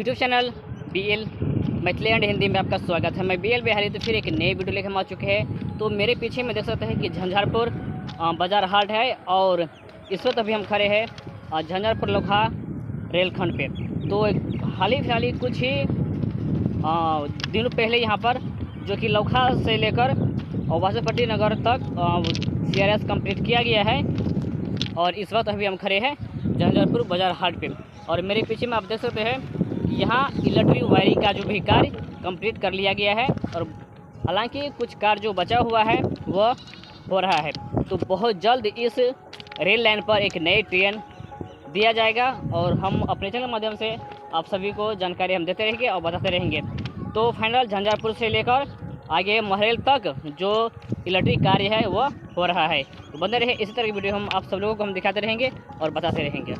YouTube channel BL Maithili and Hindi में आपका स्वागत है। मैं BL बिहारी तो फिर एक नई वीडियो लेकर आ चुके हैं। तो मेरे पीछे में देख सकते हैं कि झंझारपुर बाजार हाट है और इस वक्त अभी हम खड़े हैं झंझारपुर लोखा रेलखंड पे। तो हाल ही फिलहाल कुछ ही दिनों पहले यहाँ पर जो कि लोखा से लेकर वासुपट्टी नगर तक CRS कंप्लीट किया गया है और इस वक्त अभी हम खड़े हैं झंझारपुर बाजार हाट पे। और मेरे पीछे में आप देख सकते हैं यहाँ इलेक्ट्रिक वायरिंग का जो भी कार्य कंप्लीट कर लिया गया है और हालांकि कुछ कार्य जो बचा हुआ है वह हो रहा है। तो बहुत जल्द इस रेल लाइन पर एक नई ट्रेन दिया जाएगा और हम अपने चैनल के माध्यम से आप सभी को जानकारी हम देते रहेंगे और बताते रहेंगे। तो फाइनल झंझारपुर से लेकर आगे महरेल तक जो इलेक्ट्रिक कार्य है वह हो रहा है। तो बने रहे इसी तरह की वीडियो हम आप सब लोगों को हम दिखाते रहेंगे और बताते रहेंगे।